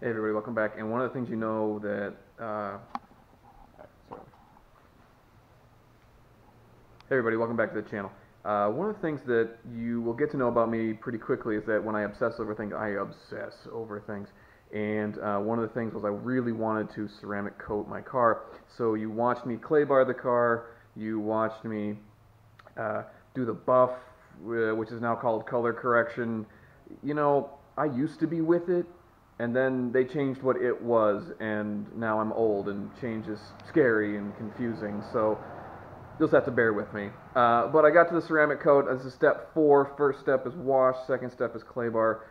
Hey everybody, welcome back. And one of the things you know that, hey everybody, welcome back to the channel. One of the things that you will get to know about me pretty quickly is that when I obsess over things, I obsess over things. And one of the things was I really wanted to ceramic coat my car. So you watched me clay bar the car, you watched me do the buff, which is now called color correction. You know, I used to be with it. And then they changed what it was, and now I'm old, and change is scary and confusing, so you'll just have to bear with me. But I got to the ceramic coat. This is step 4. First step is wash, second step is clay bar,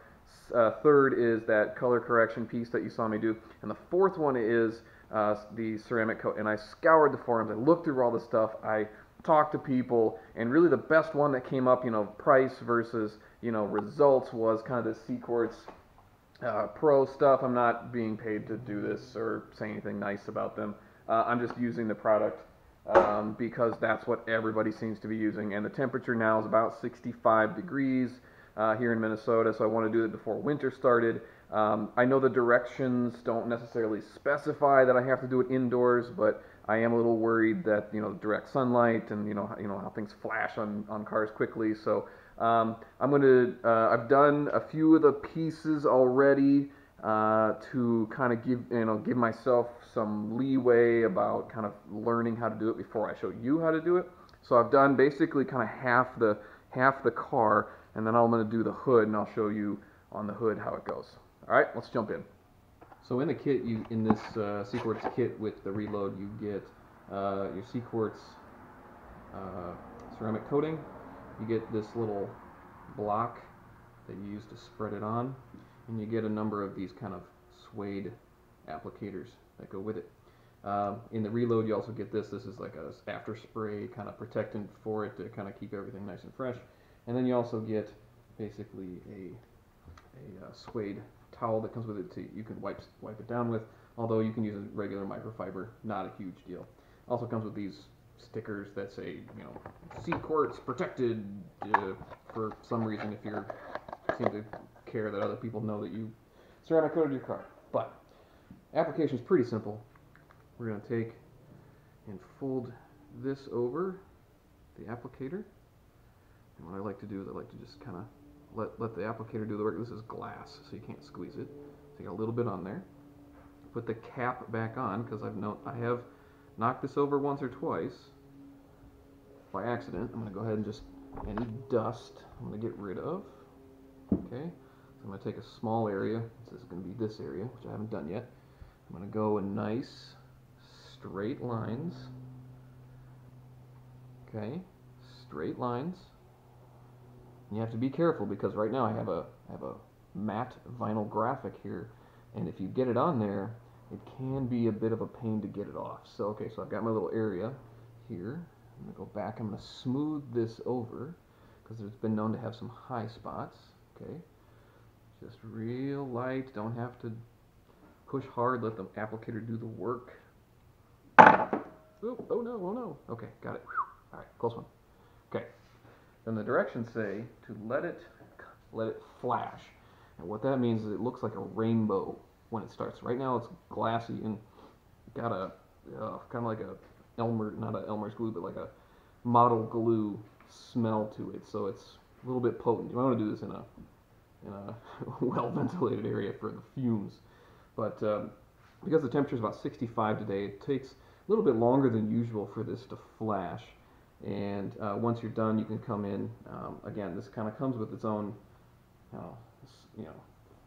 third is that color correction piece that you saw me do, and the fourth one is the ceramic coat. And I scoured the forums, I looked through all the stuff, I talked to people, and really the best one that came up, price versus, results was kind of the CQuartz Pro stuff. I'm not being paid to do this or say anything nice about them. I'm just using the product because that's what everybody seems to be using. And the temperature now is about 65 degrees here in Minnesota, so I want to do it before winter started. I know the directions don't necessarily specify that I have to do it indoors, but I am a little worried that direct sunlight and how things flash on cars quickly. So I've done a few of the pieces already to kind of give myself some leeway about kind of learning how to do it before I show you how to do it. So I've done basically kind of half the car, and then I'm going to do the hood, and I'll show you on the hood how it goes. All right, let's jump in. So in the kit, in this CQuartz kit with the reload, you get your CQuartz ceramic coating. You get this little block that you use to spread it on, and you get a number of these kind of suede applicators that go with it. In the reload, you also get this. This is like a after spray kind of protectant for it to kind of keep everything nice and fresh. And then you also get basically a suede towel that comes with it, you can wipe it down with, although you can use a regular microfiber, not a huge deal. Also comes with these stickers that say, CQuartz protected, for some reason, if you seem to care that other people know that you ceramic coated your car. But application is pretty simple. We're going to take and fold this over the applicator. And what I like to do is I like to just kind of let the applicator do the work. This is glass, so you can't squeeze it. Take a little bit on there. Put the cap back on, because I have knocked this over once or twice by accident. I'm going to go ahead and just, any dust I'm going to get rid of. Okay, so I'm going to take a small area. This is going to be this area, which I haven't done yet. I'm going to go in nice straight lines. Okay, straight lines. And you have to be careful, because right now I have a matte vinyl graphic here, and if you get it on there, it can be a bit of a pain to get it off. So okay, so I've got my little area here. I'm going to go back. I'm going to smooth this over, because it's been known to have some high spots. Okay, just real light. Don't have to push hard. Let the applicator do the work. Oop, oh no, oh no. Okay, got it. All right, close one. Okay. Then the directions say to let it flash. And what that means is it looks like a rainbow when it starts. Right now it's glassy and got a kind of like a not a Elmer's glue, but like a model glue smell to it. So it's a little bit potent. You might want to do this in a well ventilated area for the fumes. But because the temperature is about 65 today, it takes a little bit longer than usual for this to flash. And once you're done, you can come in. Again, this kind of comes with its own,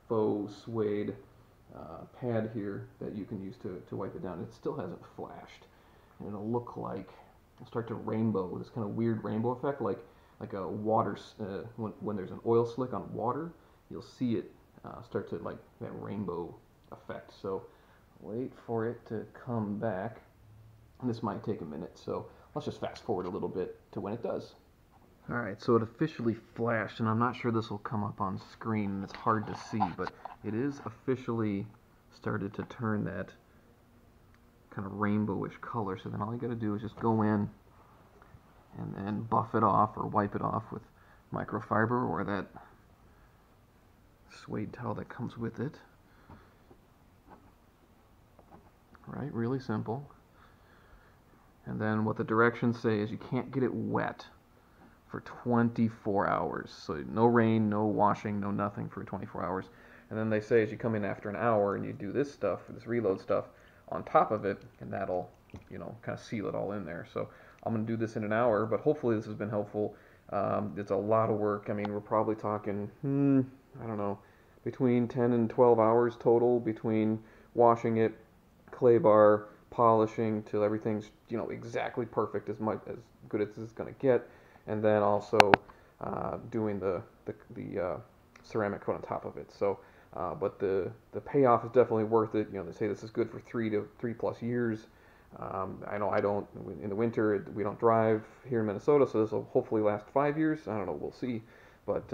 faux suede pad here that you can use to wipe it down. It still hasn't flashed, and it'll look like, it'll start to rainbow, this kind of weird rainbow effect, like a water. When there's an oil slick on water, you'll see it start to like that rainbow effect. So wait for it to come back. And this might take a minute, so let's just fast forward a little bit to when it does. Alright, so it officially flashed, and I'm not sure this will come up on screen, and it's hard to see, but it is officially started to turn that kind of rainbowish color. So then all you got to do is just go in and then buff it off or wipe it off with microfiber or that suede towel that comes with it. right? Really simple. And then what the directions say is you can't get it wet for 24 hours. So no rain, no washing, no nothing for 24 hours. And then they say as you come in after an hour and you do this stuff, this reload stuff on top of it, and that'll, you know, kind of seal it all in there. So I'm going to do this in an hour, but hopefully this has been helpful. It's a lot of work. I mean, we're probably talking, I don't know, between 10 and 12 hours total between washing it, clay bar, polishing till everything's, you know, exactly perfect, as good as it's going to get, and then also doing the ceramic coat on top of it. So, but the payoff is definitely worth it. You know, they say this is good for 3+ years. I know I don't, in the winter we don't drive here in Minnesota, so this will hopefully last 5 years. I don't know, we'll see, but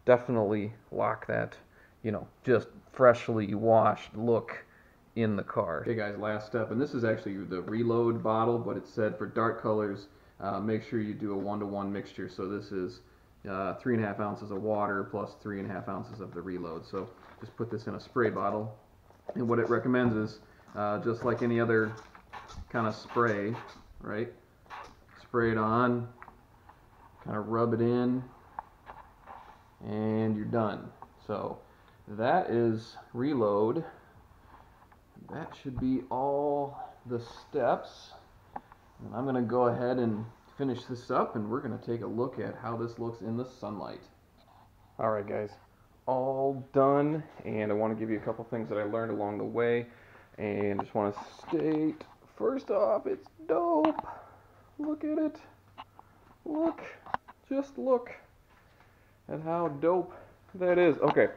definitely lock that, you know, just freshly washed look in the car. Okay guys, last step, and this is actually the reload bottle, but it said for dark colors, make sure you do a 1-to-1 mixture. So this is 3.5 ounces of water plus 3.5 ounces of the reload. So just put this in a spray bottle, and what it recommends is just like any other kind of spray, right? Spray it on, kind of rub it in, and you're done. So that is reload. That should be all the steps. And I'm going to go ahead and finish this up, and we're going to take a look at how this looks in the sunlight. Alright guys, all done, and I want to give you a couple things that I learned along the way, and just want to state, first off, it's dope. Look at it. Look. Just look at how dope that is. Okay,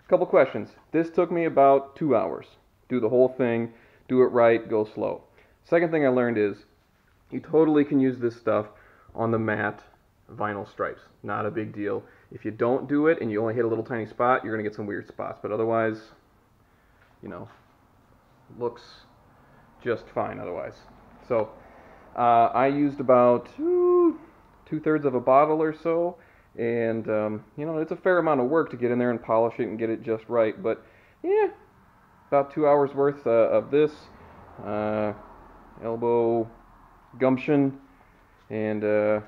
couple questions. This took me about 2 hours. Do the whole thing, do it right, go slow. Second thing I learned is you totally can use this stuff on the matte vinyl stripes. Not a big deal. If you don't do it and you only hit a little tiny spot, you're going to get some weird spots. But otherwise, you know, looks just fine otherwise. So I used about 2/3 of a bottle or so. And, you know, it's a fair amount of work to get in there and polish it and get it just right. But, yeah, about 2 hours worth of this elbow gumption, and I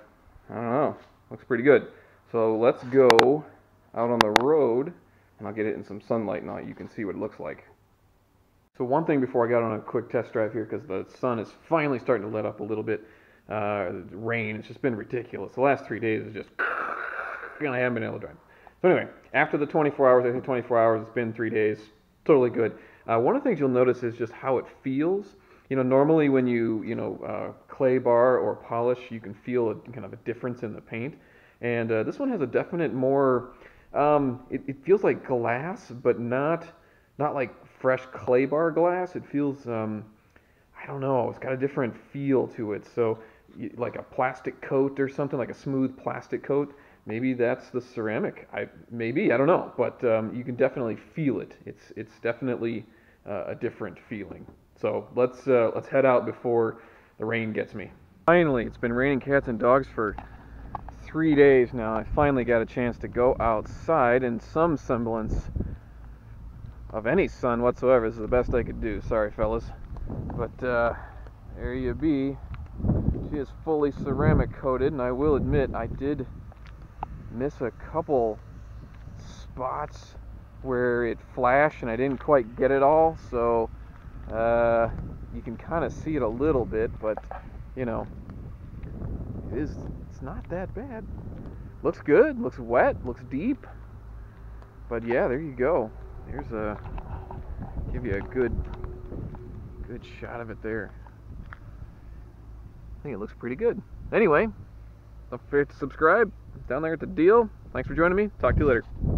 don't know, looks pretty good. So let's go out on the road, and I'll get it in some sunlight now. You can see what it looks like. So one thing before I got on a quick test drive here, because the sun is finally starting to let up a little bit. Rain, it's just been ridiculous. The last 3 days is just, I haven't been able to drive. So anyway, after the 24 hours, I think 24 hours, it's been 3 days, totally good. One of the things you'll notice is just how it feels. You know, normally when you clay bar or polish, you can feel kind of a difference in the paint. And this one has a definite more, it feels like glass, but not like fresh clay bar glass. It feels, I don't know, it's got a different feel to it. So like a plastic coat or something, like a smooth plastic coat. Maybe that's the ceramic. I don't know, but you can definitely feel it. It's definitely a different feeling. So let's head out before the rain gets me. Finally, it's been raining cats and dogs for 3 days now. I finally got a chance to go outside in some semblance of any sun whatsoever. This is the best I could do. Sorry, fellas, but there you be. She is fully ceramic coated, and I will admit I did miss a couple spots where it flashed and I didn't quite get it all, so you can kind of see it a little bit, but you know, it's not that bad. Looks good, looks wet, looks deep, but yeah, there you go. There's give you a good shot of it there. I think it looks pretty good. Anyway, don't forget to subscribe down there at the deal. Thanks for joining me. Talk to you later.